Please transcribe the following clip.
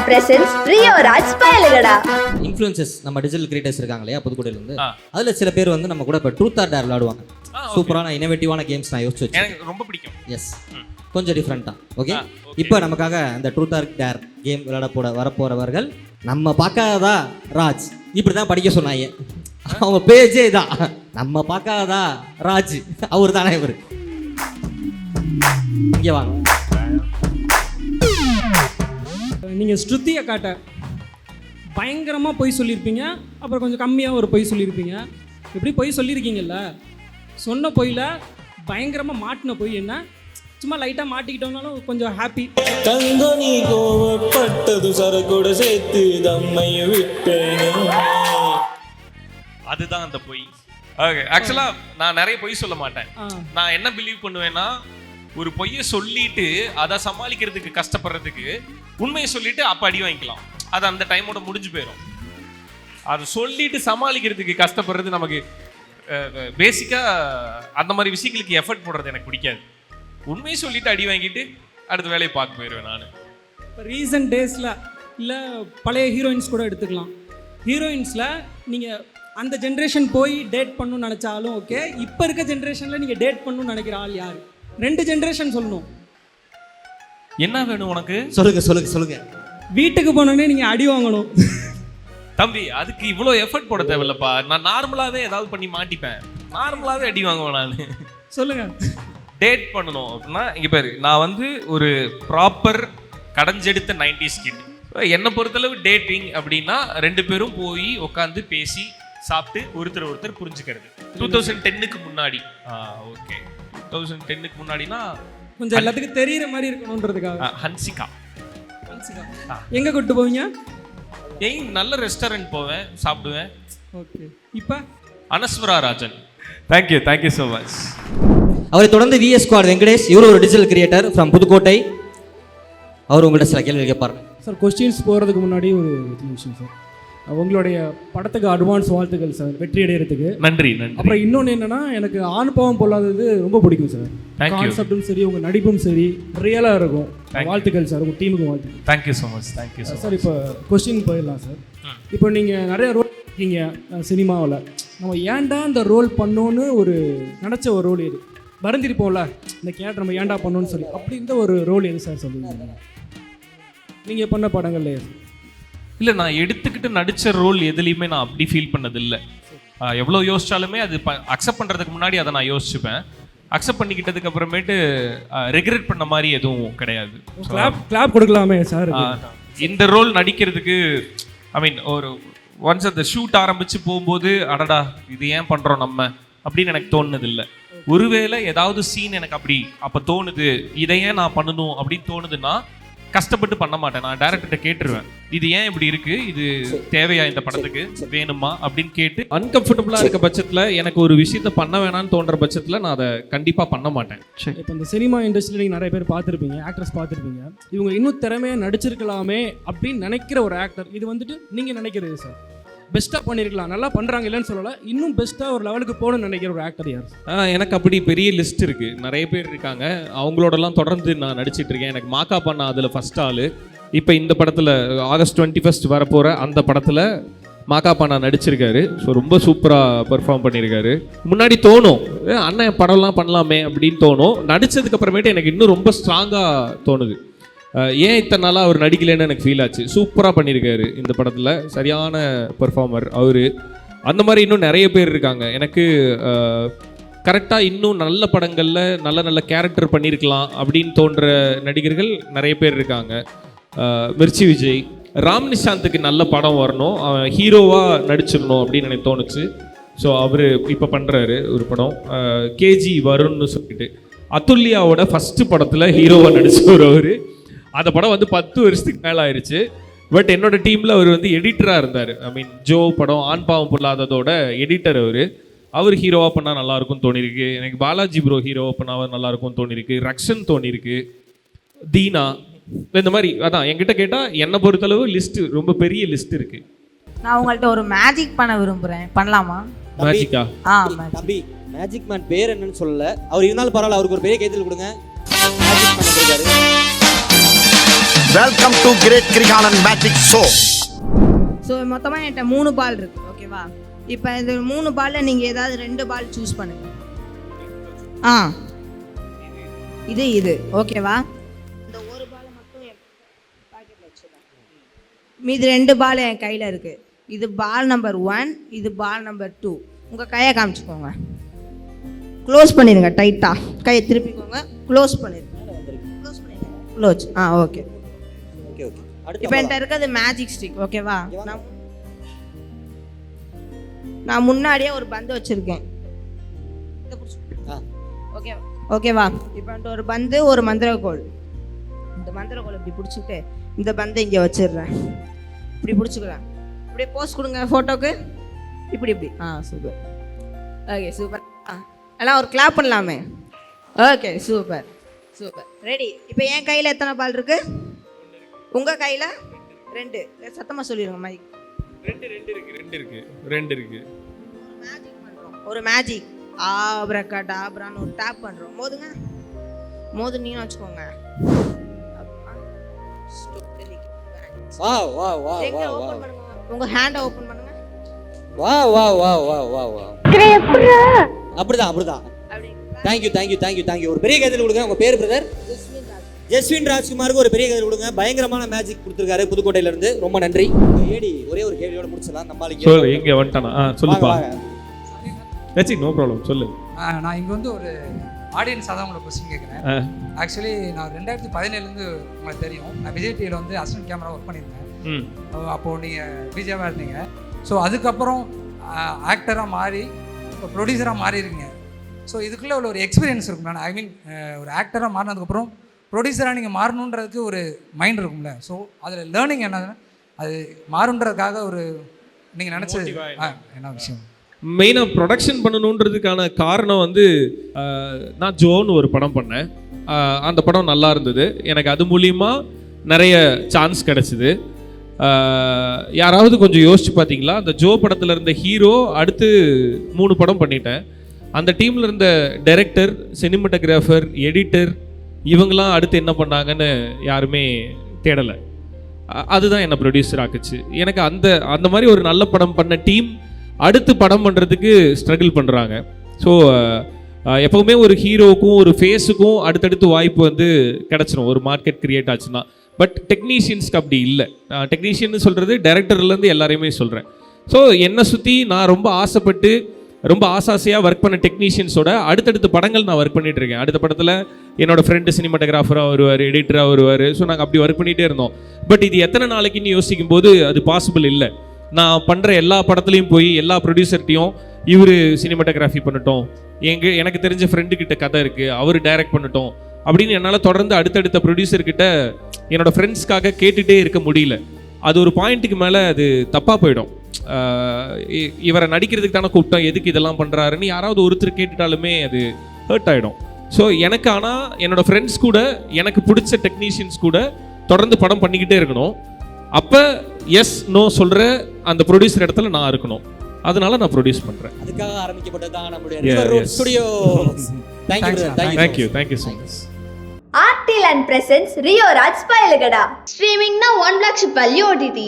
presents Rio Raj பயலுகடா. Influences நம்ம digital creators இருக்காங்க இல்லையா புதுக்கோட்டையில இருந்து, அதுல சில பேர் வந்து நம்ம கூட இப்போ ட்ரூத் ஆர் டேர் விளையாடுவாங்க. சூப்பரான இனோவேட்டிவான கேம்ஸ் நான் யோசிச்சு வச்சேன். எனக்கு ரொம்ப பிடிக்கும். எஸ், கொஞ்சம் டிஃப்ரெண்டா. ஓகே, இப்போ நமக்காக அந்த ட்ரூத் ஆர் டேர் கேம் விளையாட வரப்போறவர்கள் நம்ம பார்க்காததா ராஜ், இப்படி தான் படிக்க சொன்னாங்க. அவங்க பேஜே தான், நம்ம பார்க்காததா ராஜ், அவர் தானே இவர். இங்கே வாங்க. நீங்கள் ஸ்ருதியை காட்ட பயங்கரமாக பொய் சொல்லியிருப்பீங்க, அப்புறம் கொஞ்சம் கம்மியாக ஒரு பொய் சொல்லியிருப்பீங்க. எப்படி பொய் சொல்லியிருக்கீங்கல்ல, சொன்ன பொய்யில் பயங்கரமாக மாட்டின பொய் என்ன? சும்மா லைட்டாக மாட்டிக்கிட்டோம்னாலும் கொஞ்சம் ஹாப்பி. தங்கனி கோவப்பட்டது சரக்கூட சேர்த்து தம்மைய விட்டேனே, அதுதான் அந்த பொய். ஓகே, ஆக்சுவலா நான் நிறைய பொய் சொல்ல மாட்டேன். நான் என்ன பிலீவ் பண்ணுவேன்னா, ஒரு பொய்யை சொல்லிட்டு அதை சமாளிக்கிறதுக்கு கஷ்டப்படுறதுக்கு உண்மையை சொல்லிட்டு அப்ப அடி வாங்கிக்கலாம். அது அந்த டைமோட முடிஞ்சு போயிடும். அது சொல்லிட்டு சமாளிக்கிறதுக்கு கஷ்டப்படுறது நமக்கு பேசிக்கா அந்த மாதிரி விஷயங்களுக்கு எஃபர்ட் போடுறது எனக்கு பிடிக்காது. உண்மையை சொல்லிட்டு அடி வாங்கிட்டு அடுத்த வேலையை பார்க்க போயிடுவேன் நான். இப்போ ரீசன்ட் டேஸில் இல்லை பழைய ஹீரோயின்ஸ் கூட எடுத்துக்கலாம். ஹீரோயின்ஸில் நீங்கள் அந்த ஜென்ரேஷன் போய் டேட் பண்ணணும்னு நினச்சாலும் ஓகே, இப்போ இருக்க ஜென்ரேஷனில் நீங்கள் டேட் பண்ணணும்னு நினைக்கிற ஆள் யார்? 2 ஜென்ரேஷன் சொல்லணும். என்ன வேணும் உனக்கு? சொல்லுங்க சொல்லுங்க சொல்லுங்க. வீட்டுக்கு போனோடனே நீங்கள் அடி வாங்கணும். தம்பி, அதுக்கு இவ்வளோ எஃபர்ட் போட தேவையில்லப்பா. நான் நார்மலாகவே ஏதாவது பண்ணி மாட்டிப்பேன். நார்மலாகவே அடி வாங்குவேன் நான். சொல்லுங்கள். டேட் பண்ணணும் அப்படின்னா இங்கே பேர் நான் வந்து ஒரு ப்ராப்பர் கடைஞ்செடுத்த 90s கிட். என்னை பொறுத்தளவு டேட்டிங் அப்படின்னா 2 பேரும் போய் உட்காந்து பேசி சாப்பிட்டு ஒருத்தர் புரிஞ்சுக்கிறது. 2010க்கு முன்னாடி. ஓகே, 2010க்கு முன்னாடினா கொஞ்சம் எல்லாத்துக்கும் தெரியுற மாதிரி இருக்கணும்ன்றதுக்காக. ஹன்சிகா எங்கே கூப்பிட்டு போவீங்க? நல்ல ரெஸ்டாரண்ட் போவேன், சாப்பிடுவேன். ஓகே, இப்போ Anaswara Rajan. Thank you so much. அவரை தொடர்ந்து VS ஸ்குவாட் வெங்கடேஷ், இவர் ஒரு டிஜிட்டல் கிரியேட்டர் ஃப்ரம் புதுக்கோட்டை. அவர் உங்கள்கிட்ட சில கேள்வி கேட்பாருங்க. சார், கொஸ்டின்ஸ் போகிறதுக்கு முன்னாடி ஒரு விஷயம் சார், உங்களுடைய படத்துக்கு அட்வான்ஸ் வாழ்த்துக்கள் சார், வெற்றி அடைகிறதுக்கு. நன்றி. அப்புறம் இன்னொன்று என்னன்னா, எனக்கு ஆணுபாவம் பொல்லாதது ரொம்ப பிடிக்கும் சார். கான்செப்டும் சரி, உங்கள் நடிப்பும் சரி, ரியலாக இருக்கும். வாழ்த்துக்கள் சார், உங்கள் டீமுக்கு வாழ்த்துக்கள். Thank you so much. சார், இப்போ கொஸ்டின் போயிடலாம் சார். இப்போ நீங்கள் நிறைய ரோல் இருக்கீங்க சினிமாவில், நம்ம ஏன்டா இந்த ரோல் பண்ணோன்னு ஒரு நினச்ச ஒரு ரோல் எது? வருந்திருப்போம்ல, இந்த கேரக்டர் நம்ம ஏன்டா பண்ணோன்னு சொல்லி, அப்படி இருந்த ஒரு ரோல் எது சார் சொல்லுங்க, நீங்கள் பண்ண படங்கள்ல? இல்லை, நான் எடுத்துக்கிட்டு நடித்த ரோல் எதுலேயுமே நான் அப்படி ஃபீல் பண்ணதில்லை. எவ்வளோ யோசிச்சாலுமே அது அக்செப்ட் பண்ணுறதுக்கு முன்னாடி அதை நான் யோசிச்சுப்பேன். அக்செப்ட் பண்ணிக்கிட்டதுக்கு அப்புறமேட்டு ரெக்ரெட் பண்ண மாதிரி எதுவும் கிடையாது. கிளாப் கொடுக்கலாமே சார். இந்த ரோல் நடிக்கிறதுக்கு ஒரு ஒன்ஸ் அந்த ஷூட் ஆரம்பித்து போகும்போது அடடா இது ஏன் பண்ணுறோம் நம்ம அப்படின்னு எனக்கு தோணுனதில்லை. ஒருவேளை ஏதாவது சீன் எனக்கு அப்போ தோணுது, இதை ஏன் நான் பண்ணணும் அப்படின்னு தோணுதுன்னா கஷ்டப்பட்டு பண்ண மாட்டேன். நான் டைரக்டர்கிட்ட கேட்டுருவேன், இது ஏன் இப்படி இருக்கு, இது தேவையா, இந்த படத்துக்கு வேணுமா அப்படின்னு கேட்டு அன்கம்ஃபர்டபுளா இருக்க பட்சத்துல, எனக்கு ஒரு விஷயத்த பண்ண வேணாம்னு தோன்ற பட்சத்துல நான் அதை கண்டிப்பா பண்ண மாட்டேன். இப்போ இந்த சினிமா இண்டஸ்ட்ரியில் நீங்கள் நிறைய பேர் பார்த்துருப்பீங்க, ஆக்டர்ஸ் பார்த்துருப்பீங்க, இவங்க இன்னும் திறமையாக நடிச்சிருக்கலாமே அப்படின்னு நினைக்கிற ஒரு ஆக்டர், இது வந்துட்டு நீங்கள் நினைக்கிறது சார் பெஸ்ட்டாக பண்ணியிருக்கலாம், நல்லா பண்ணுறாங்க இல்லைன்னு சொல்லலை, இன்னும் பெஸ்ட்டாக ஒரு லெவலுக்கு போகணும்னு நினைக்கிற ஒரு ஆக்டர் யார்? எனக்கு அப்படி பெரிய லிஸ்ட் இருக்குது, நிறைய பேர் இருக்காங்க. அவங்களோடலாம் தொடர்ந்து நான் நடிச்சிட்டு இருக்கேன். எனக்கு மாக்கா பண்ண அதில் ஃபஸ்ட் ஆள். இப்போ இந்த படத்தில் ஆகஸ்ட் 21 வரப்போகிற அந்த படத்தில் மாக்கா பண்ணா நடிச்சிருக்காரு. ஸோ ரொம்ப சூப்பராக பெர்ஃபார்ம் பண்ணியிருக்காரு. முன்னாடி தோணும் அண்ணன் படம்லாம் பண்ணலாமே அப்படின்னு தோணும். நடித்ததுக்கு அப்புறமேட்டு எனக்கு இன்னும் ரொம்ப ஸ்ட்ராங்காக தோணுது, ஏன் இத்தனை நாளாக அவர் நடிக்கலைன்னு எனக்கு ஃபீல் ஆச்சு. சூப்பராக பண்ணியிருக்காரு இந்த படத்தில், சரியான பெர்ஃபார்மர் அவர். அந்த மாதிரி இன்னும் நிறைய பேர் இருக்காங்க. எனக்கு கரெக்டாக இன்னும் நல்ல படங்களில் நல்ல நல்ல கேரக்டர் பண்ணியிருக்கலாம் அப்படின்னு தோன்ற நடிகர்கள் நிறைய பேர் இருக்காங்க. மிர்ச்சி விஜய், ராம் நிஷாந்துக்கு நல்ல படம் வரணும், அவன் ஹீரோவாக நடிச்சிடணும் அப்படின்னு எனக்கு தோணுச்சு. ஸோ அவர் இப்போ பண்ணுறாரு ஒரு படம், கேஜி வரும்னு சொல்லிட்டு. அதுல்யாவோட ஃபஸ்ட்டு படத்தில் ஹீரோவாக நடிச்சவர் அவர். அந்த படம் வந்து 10 வருஷத்துக்கு மேலே ஆயிடுச்சு. பட் என்னோட டீமில் அவர் வந்து எடிட்டராக இருந்தார். ஜோ படம் ஆண் பாவம் பொல்லாததோட எடிட்டர் அவர் ஹீரோவாக பண்ணால் நல்லாயிருக்கும்னு தோணிருக்கு. எனக்கு பாலாஜி ப்ரோ ஹீரோவாக பண்ணால் நல்லாயிருக்கும்னு தோணிருக்கு. ரக்ஷன் தோணிருக்கு, தீனா, இந்த மாதிரி. அதான் என்கிட்ட கேட்டால் என்னை பொறுத்தளவு லிஸ்ட்டு ரொம்ப பெரிய லிஸ்ட் இருக்குது. நான் உங்கள்கிட்ட ஒரு மேஜிக் பண்ண விரும்புகிறேன், பண்ணலாமா? மேஜிக்கா? தம்பி, மேஜிக் மேன் பேர் என்னன்னு சொல்லல, அவர் இருந்தாலும் பரவாயில்ல, அவருக்கு ஒரு பெரிய கைத்தல் கொடுங்க. மேஜிக் மேன் இருக்காரு. Welcome to Great Krigalan Magic Show. So மொத்தமாக என்கிட்ட 3 பால் இருக்கு, ஓகேவா? இப்போ இந்த 3 பாலில் நீங்கள் ஏதாவது 2 பால் சூஸ் பண்ணுங்க. இது ஓகேவா? இந்த ஒரு பாலை மட்டும் என் பாக்கெட்டில் வச்சுருக்கேன். மீதி 2 பால் என் கையில் இருக்கு. இது பால் நம்பர் 1, இது பால் நம்பர் 2. உங்கள் கையை காமிச்சுக்கோங்க. க்ளோஸ் பண்ணிடுங்க டைட்டாக. கையை திருப்பிக்கோங்க, க்ளோஸ் பண்ணிடுங்க. க்ளோஸ். ஓகே. இப்போ என்கிட்ட இருக்கிறது மேஜிக் ஸ்டிக், ஓகேவா? நான் முன்னாடியே ஒரு பந்து வச்சுருக்கேன், ஓகேவா? இப்போ என்கிட்ட ஒரு பந்து, ஒரு மந்திரக்கோள். இந்த மந்திரக்கோள் இப்படி பிடிச்சிட்டு இந்த பந்தை இங்கே வச்சிடுறேன். இப்படி பிடிச்சிக்கிறேன். இப்படியே போஸ் கொடுங்க ஃபோட்டோக்கு. இப்படி சூப்பர். Okay, super. எல்லாம் ஒரு கிளாப் பண்ணலாமே. Okay, super. ரெடி. இப்போ என் கையில் எத்தனை பால் இருக்கு? உங்கள் கையில் 2. சத்தமாக சொல்லிடுங்க மைக். 2 இருக்கு. மேஜிக் பண்ணுறோம், ஒரு மேஜிக். ஆப்ரகாடாப்ரான்னு ஒரு டேப் பண்ணுறோம். மோதுனீங்கன்னு வச்சுக்கோங்க. உங்கள் ஹேண்டை ஓப்பன் பண்ணுங்க. அப்படிதான். தேங்க்யூ. ஒரு பெரிய கைதல் கொடுங்க. உங்க பேர் பிரதர்? ஜெஸ்வின் ராஜ்குமாருக்கு ஒரு பெரிய கைதல் கொடுங்க. பயங்கரமான மேஜிக் கொடுத்துருக்காரு புதுக்கோட்டையில இருந்து. ரொம்ப நன்றி. ஏடி ஒரே ஒரு கேள்வியோட முடிச்சலாம். நம்மளுக்கு சொல்லு, எங்க வந்துட்டானா? சொல்லுப்பா. நோ ப்ராப்ளம், சொல்லு. நான் இங்கே வந்து ஒரு ஆடியன்ஸாக தான் உங்களை கொஸ்டின் கேட்குறேன். ஆக்சுவலி நான் 2017 உங்களுக்கு தெரியும், நான் விஜய் டிவியில் வந்து அசிஸ்டன்ட் கேமரா ஒர்க் பண்ணியிருந்தேன். அப்போது நீங்கள் விஜயாவாக இருந்தீங்க. ஸோ அதுக்கப்புறம் ஆக்டராக மாறி இப்போ ப்ரொடியூசராக மாறி இருக்கீங்க. ஸோ இதுக்குள்ளே ஒரு எக்ஸ்பீரியன்ஸ் இருக்கும். ஐ மீன் ஒரு ஆக்டராக மாறினதுக்கப்புறம் ப்ரொடியூசராக நீங்கள் மாறணுன்றதுக்கு ஒரு மைண்ட் இருக்கும்ல. ஸோ அதில் லேர்னிங் என்னதுன்னா, அது மாறுன்றதுக்காக ஒரு நீங்கள் நினச்சது என்ன விஷயம்? மெயினாக ப்ரொடக்ஷன் பண்ணணுன்றதுக்கான காரணம் வந்து நான் ஜோன்னு ஒரு படம் பண்ணேன். அந்த படம் நல்லா இருந்தது. எனக்கு அது மூலிமா நிறைய சான்ஸ் கிடச்சிது. யாராவது கொஞ்சம் யோசிச்சு பார்த்தீங்களா? அந்த ஜோ படத்தில் இருந்த ஹீரோ அடுத்து 3 படம் பண்ணிட்டேன். அந்த டீமில் இருந்த டைரக்டர், சினிமாட்டோகிராஃபர், எடிட்டர் இவங்களாம் அடுத்து என்ன பண்ணாங்கன்னு யாருமே தேடலை. அதுதான் என்னை ப்ரொடியூசர் ஆக்குச்சு. எனக்கு அந்த மாதிரி ஒரு நல்ல படம் பண்ண டீம் அடுத்து படம் பண்ணுறதுக்கு ஸ்ட்ரகிள் பண்ணுறாங்க. ஸோ எப்போவுமே ஒரு ஹீரோவுக்கும் ஒரு ஃபேஸுக்கும் அடுத்தடுத்து வாய்ப்பு வந்து கிடச்சிரும் ஒரு மார்க்கெட் க்ரியேட் ஆச்சுன்னா. பட் டெக்னீஷியன்ஸ்க்கு அப்படி இல்லை. டெக்னீஷியன் சொல்கிறது டைரக்டர்லேருந்து எல்லாரையுமே சொல்கிறேன். ஸோ என்னை சுற்றி நான் ரொம்ப ஆசைப்பட்டு ரொம்ப ஆசையாக ஒர்க் பண்ண டெக்னீஷியன்ஸோட அடுத்தடுத்த படங்கள் நான் ஒர்க் பண்ணிகிட்டு இருக்கேன். அடுத்த படத்தில் என்னோடய ஃப்ரெண்டு சினிமாட்டோகிராஃபராக வருவார், எடிட்டராக வருவார். ஸோ நாங்கள் அப்படி ஒர்க் பண்ணிகிட்டே இருந்தோம். பட் இது எத்தனை நாளைக்குன்னு யோசிக்கும் போது அது பாசிபிள் இல்லை. நான் பண்ணுற எல்லா படத்துலையும் போய் எல்லா ப்ரொடியூசர்கிட்டையும் இவர் சினிமாட்டோகிராஃபி பண்ணட்டும், எனக்கு தெரிஞ்ச ஃப்ரெண்டுக்கிட்ட கதை இருக்குது, அவர் டைரக்ட் பண்ணட்டும் அப்படின்னு என்னால் தொடர்ந்து அடுத்தடுத்த ப்ரொடியூசர்கிட்ட என்னோடய ஃப்ரெண்ட்ஸ்க்காக கேட்டுகிட்டே இருக்க முடியல. அது ஒரு பாயிண்ட்டுக்கு மேலே அது தப்பாக போயிடும். இவரை நடிக்கிறதுக்கு தானே கூப்பிட்டோம், எதுக்கு இதெல்லாம் பண்ணுறாருன்னு யாராவது ஒருத்தர் கேட்டுட்டாலுமே அது ஹர்ட் ஆகிடும். ஸோ எனக்கு ஆனால் என்னோடய ஃப்ரெண்ட்ஸ் கூட எனக்கு பிடிச்ச டெக்னீஷியன்ஸ் கூட தொடர்ந்து படம் பண்ணிக்கிட்டே இருக்கணும். அப்போ எஸ் நோ சொல்கிற அந்த ப்ரொடியூசர் இடத்துல நான் இருக்கணும். அதனால நான் ப்ரொடியூஸ் பண்ணுறேன். அதுக்காக ஆரம்பிக்கப்பட்டதான் நம்மளுடைய studio. Thank you so much. Artil and presents Rio Raj Payalagada. Streaming now on Blackship Valley OTT.